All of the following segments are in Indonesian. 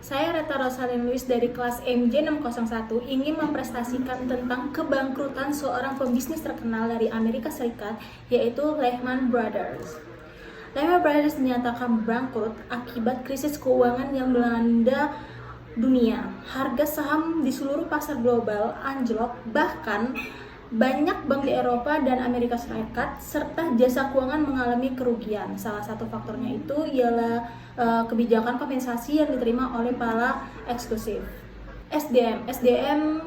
Saya Reta Rosalyn Lewis dari kelas MJ601 ingin mempresentasikan tentang kebangkrutan seorang pembisnis terkenal dari Amerika Serikat, yaitu Lehman Brothers. Lehman Brothers dinyatakan bangkrut akibat krisis keuangan yang melanda dunia. Harga saham di seluruh pasar global anjlok, bahkan banyak bank di Eropa dan Amerika Serikat serta jasa keuangan mengalami kerugian. Salah satu faktornya itu ialah kebijakan kompensasi yang diterima oleh para eksklusif. SDM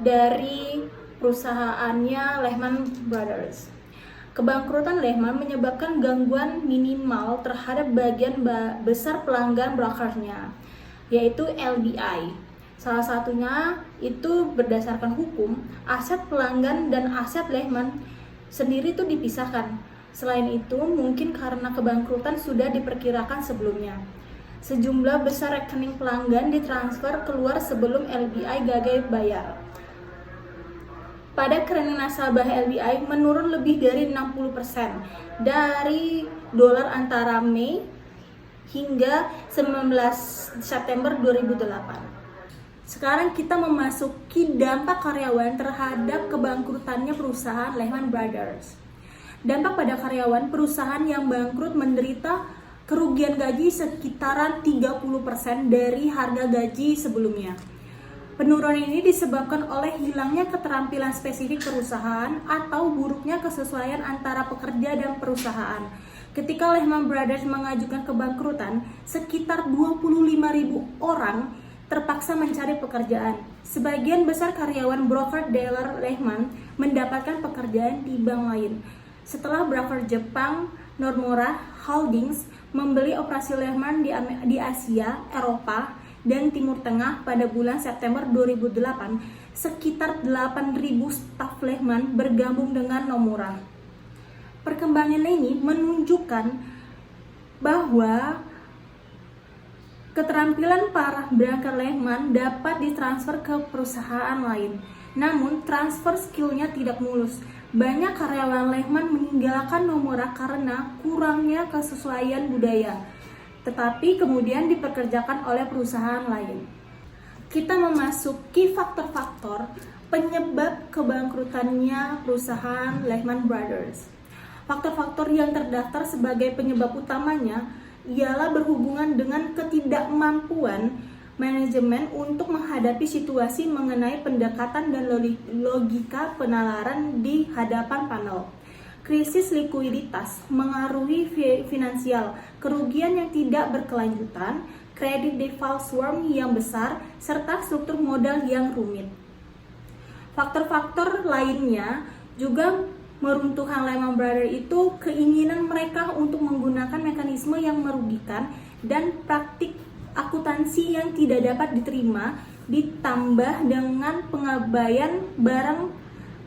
dari perusahaannya Lehman Brothers. Kebangkrutan Lehman menyebabkan gangguan minimal terhadap bagian besar pelanggan brokernya, yaitu LBI. Salah satunya itu berdasarkan hukum, aset pelanggan dan aset Lehman sendiri itu dipisahkan. Selain itu, mungkin karena kebangkrutan sudah diperkirakan sebelumnya. Sejumlah besar rekening pelanggan ditransfer keluar sebelum LBI gagal bayar. Pada rekening nasabah LBI menurun lebih dari 60% dari dolar antara Mei hingga 19 September 2008. Sekarang kita memasuki dampak karyawan terhadap kebangkrutannya perusahaan Lehman Brothers. Dampak pada karyawan, perusahaan yang bangkrut menderita kerugian gaji sekitaran 30% dari harga gaji sebelumnya. Penurunan ini disebabkan oleh hilangnya keterampilan spesifik perusahaan atau buruknya kesesuaian antara pekerja dan perusahaan. Ketika Lehman Brothers mengajukan kebangkrutan, sekitar 25.000 orang terpaksa mencari pekerjaan. Sebagian besar karyawan broker-dealer Lehman mendapatkan pekerjaan di bank lain. Setelah broker Jepang Nomura Holdings membeli operasi Lehman di Asia, Eropa, dan Timur Tengah pada bulan September 2008, sekitar 8.000 staf Lehman bergabung dengan Nomura. Perkembangan ini menunjukkan bahwa keterampilan para broker Lehman dapat ditransfer ke perusahaan lain. Namun, transfer skillnya tidak mulus. Banyak karyawan Lehman meninggalkan Nomura karena kurangnya kesesuaian budaya, tetapi kemudian dipekerjakan oleh perusahaan lain. Kita memasuki faktor-faktor penyebab kebangkrutannya perusahaan Lehman Brothers. Faktor-faktor yang terdaftar sebagai penyebab utamanya ialah berhubungan dengan ketidakmampuan manajemen untuk menghadapi situasi mengenai pendekatan dan logika penalaran di hadapan panel. Krisis likuiditas, mengaruhi finansial, kerugian yang tidak berkelanjutan, kredit default swarm yang besar, serta struktur modal yang rumit. Faktor-faktor lainnya juga meruntuhkan Lehman Brothers itu keinginan mereka untuk menggunakan mekanisme yang merugikan dan praktik akuntansi yang tidak dapat diterima, ditambah dengan pengabaian barang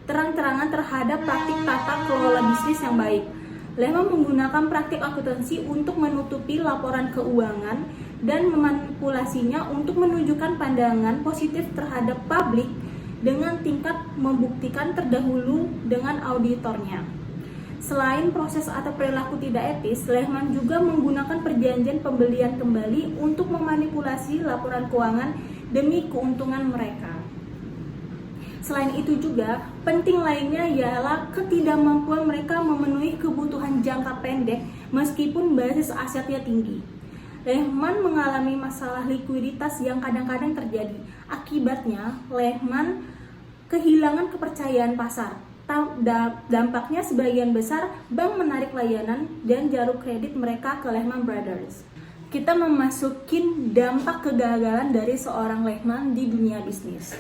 terang-terangan terhadap praktik tata kelola bisnis yang baik. Lehman menggunakan praktik akuntansi untuk menutupi laporan keuangan dan memanipulasinya untuk menunjukkan pandangan positif terhadap publik dengan tingkat membuktikan terdahulu dengan auditornya. Selain proses atau perilaku tidak etis, Lehman juga menggunakan perjanjian pembelian kembali untuk memanipulasi laporan keuangan demi keuntungan mereka. Selain itu juga, penting lainnya ialah ketidakmampuan mereka memenuhi kebutuhan jangka pendek meskipun basis asetnya tinggi. Lehman mengalami masalah likuiditas yang kadang-kadang terjadi. Akibatnya, Lehman kehilangan kepercayaan pasar. Dampaknya sebagian besar bank menarik layanan dan jarum kredit mereka ke Lehman Brothers. Kita memasuki dampak kegagalan dari seorang Lehman di dunia bisnis.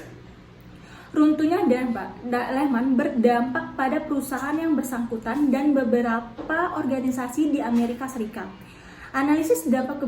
Runtuhnya Lehman berdampak pada perusahaan yang bersangkutan dan beberapa organisasi di Amerika Serikat. Analisis dampak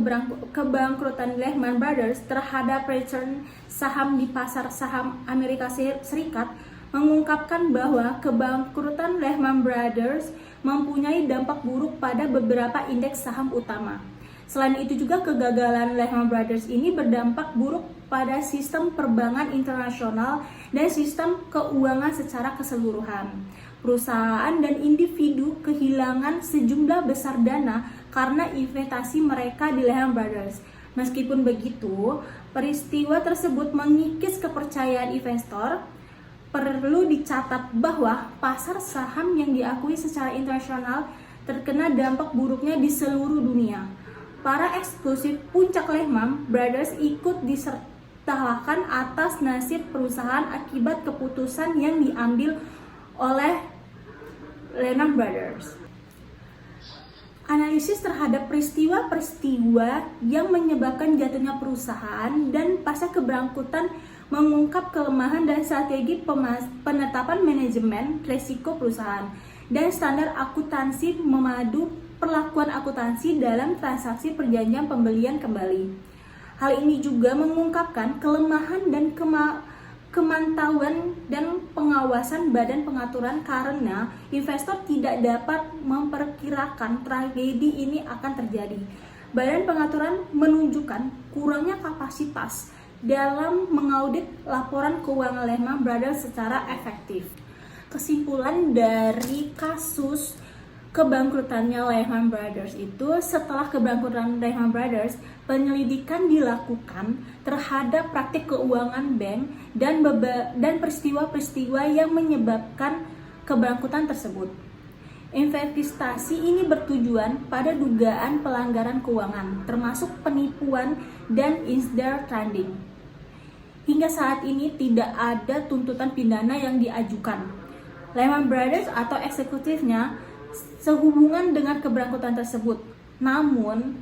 kebangkrutan Lehman Brothers terhadap return saham di pasar saham Amerika Serikat mengungkapkan bahwa kebangkrutan Lehman Brothers mempunyai dampak buruk pada beberapa indeks saham utama. Selain itu juga kegagalan Lehman Brothers ini berdampak buruk pada sistem perbankan internasional dan sistem keuangan secara keseluruhan. Perusahaan dan individu kehilangan sejumlah besar dana karena investasi mereka di Lehman Brothers. Meskipun begitu, peristiwa tersebut mengikis kepercayaan investor. Perlu dicatat bahwa pasar saham yang diakui secara internasional terkena dampak buruknya di seluruh dunia. Para eksklusif puncak Lehman Brothers ikut disertakan atas nasib perusahaan akibat keputusan yang diambil oleh Lehman Brothers. Analisis terhadap peristiwa-peristiwa yang menyebabkan jatuhnya perusahaan dan pasca keberangkutan mengungkap kelemahan dan strategi penetapan manajemen risiko perusahaan dan standar akuntansi memadu perlakuan akuntansi dalam transaksi perjanjian pembelian kembali. Hal ini juga mengungkapkan kelemahan dan kemantauan dan pengawasan badan pengaturan karena investor tidak dapat memperkirakan tragedi ini akan terjadi. Badan pengaturan menunjukkan kurangnya kapasitas dalam mengaudit laporan keuangan Lehman Brothers secara efektif. Kesimpulan dari kasus kebangkrutannya Lehman Brothers itu, setelah kebangkrutan Lehman Brothers, penyelidikan dilakukan terhadap praktik keuangan bank dan peristiwa-peristiwa yang menyebabkan kebangkrutan tersebut. Investigasi ini bertujuan pada dugaan pelanggaran keuangan, termasuk penipuan dan insider trading. Hingga saat ini tidak ada tuntutan pidana yang diajukan. Lehman Brothers atau eksekutifnya sehubungan dengan keberangkutan tersebut. Namun,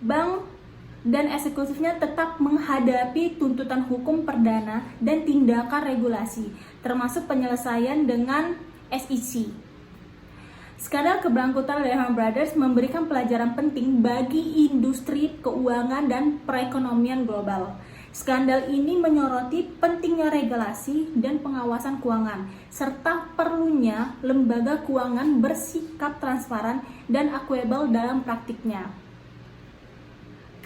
bank dan eksekutifnya tetap menghadapi tuntutan hukum perdana dan tindakan regulasi, termasuk penyelesaian dengan SEC. Skandal keberangkutan Lehman Brothers memberikan pelajaran penting bagi industri keuangan dan perekonomian global. Skandal ini menyoroti pentingnya regulasi dan pengawasan keuangan, serta perlunya lembaga keuangan bersikap transparan dan akuntabel dalam praktiknya.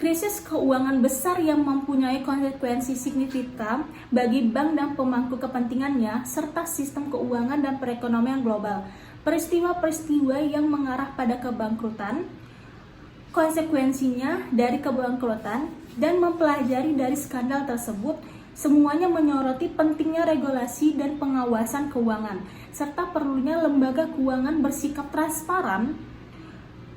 Krisis keuangan besar yang mempunyai konsekuensi signifikan bagi bank dan pemangku kepentingannya, serta sistem keuangan dan perekonomian global. Peristiwa-peristiwa yang mengarah pada kebangkrutan, konsekuensinya dari kebangkrutan, dan mempelajari dari skandal tersebut, semuanya menyoroti pentingnya regulasi dan pengawasan keuangan, serta perlunya lembaga keuangan bersikap transparan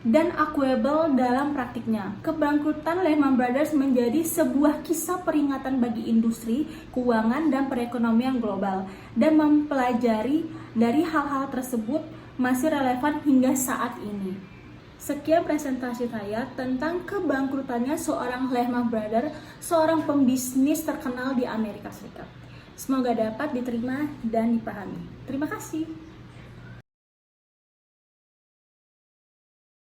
dan akuntabel dalam praktiknya. Kebangkrutan Lehman Brothers menjadi sebuah kisah peringatan bagi industri, keuangan, dan perekonomian global, dan mempelajari dari hal-hal tersebut masih relevan hingga saat ini. Sekian presentasi saya tentang kebangkrutannya seorang Lehman Brothers, seorang pembisnis terkenal di Amerika Serikat. Semoga dapat diterima dan dipahami. Terima kasih.